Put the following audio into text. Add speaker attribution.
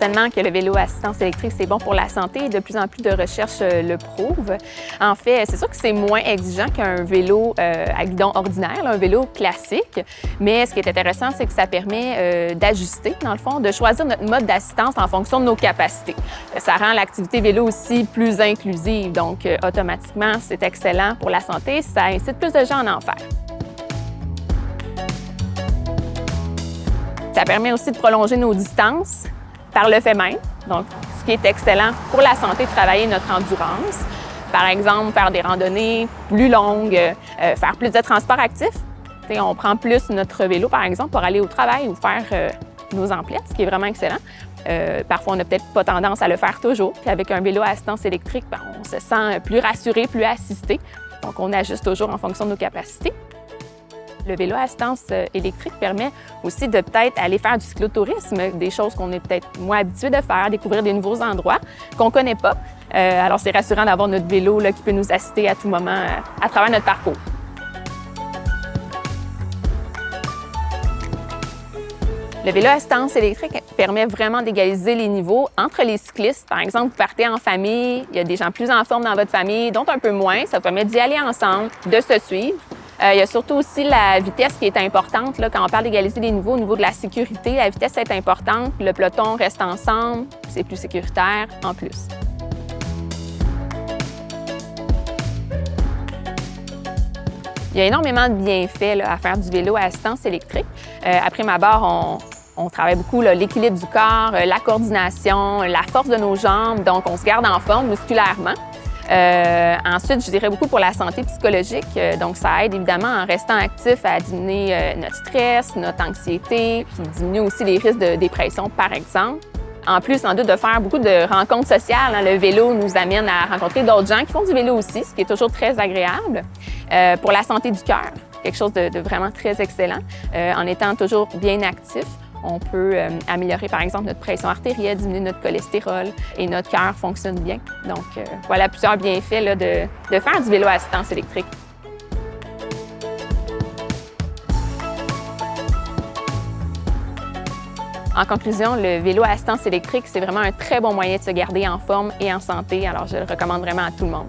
Speaker 1: Certainement que le vélo à assistance électrique, c'est bon pour la santé. De plus en plus de recherches le prouvent. En fait, c'est sûr que c'est moins exigeant qu'un vélo à guidon ordinaire, un vélo classique. Mais ce qui est intéressant, c'est que ça permet d'ajuster, dans le fond, de choisir notre mode d'assistance en fonction de nos capacités. Ça rend l'activité vélo aussi plus inclusive. Donc, automatiquement, c'est excellent pour la santé. Ça incite plus de gens à en faire. Ça permet aussi de prolonger nos distances par le fait même, donc ce qui est excellent pour la santé de travailler notre endurance. Par exemple, faire des randonnées plus longues, faire plus de transports actifs. T'sais, on prend plus notre vélo, par exemple, pour aller au travail ou faire nos emplettes, ce qui est vraiment excellent. Parfois, on n'a peut-être pas tendance à le faire toujours. Puis avec un vélo à assistance électrique, on se sent plus rassuré, plus assisté. Donc, on ajuste toujours en fonction de nos capacités. Le vélo à assistance électrique permet aussi de peut-être aller faire du cyclotourisme, des choses qu'on est peut-être moins habitué de faire, découvrir des nouveaux endroits qu'on ne connaît pas. Alors, c'est rassurant d'avoir notre vélo là, qui peut nous assister à tout moment à travers notre parcours. Le vélo à assistance électrique permet vraiment d'égaliser les niveaux entre les cyclistes. Par exemple, vous partez en famille, il y a des gens plus en forme dans votre famille, d'autres un peu moins. Ça vous permet d'y aller ensemble, de se suivre. Il y a surtout aussi la vitesse qui est importante. Là, quand on parle d'égaliser les niveaux au niveau de la sécurité, la vitesse est importante. Le peloton reste ensemble, c'est plus sécuritaire en plus. Il y a énormément de bienfaits là, à faire du vélo à assistance électrique. Après ma barre, on travaille beaucoup l'équilibre du corps, la coordination, la force de nos jambes. Donc, on se garde en forme musculairement. Ensuite, je dirais beaucoup pour la santé psychologique. Donc, ça aide évidemment en restant actif à diminuer notre stress, notre anxiété, puis diminuer aussi les risques de dépression, par exemple. En plus, sans doute, de faire beaucoup de rencontres sociales. Le vélo nous amène à rencontrer d'autres gens qui font du vélo aussi, ce qui est toujours très agréable. Pour la santé du cœur, quelque chose de vraiment très excellent. En étant toujours bien actif, on peut améliorer, par exemple, notre pression artérielle, diminuer notre cholestérol et notre cœur fonctionne bien. Donc, voilà plusieurs bienfaits là, de faire du vélo à assistance électrique. En conclusion, le vélo à assistance électrique, c'est vraiment un très bon moyen de se garder en forme et en santé. Alors, je le recommande vraiment à tout le monde.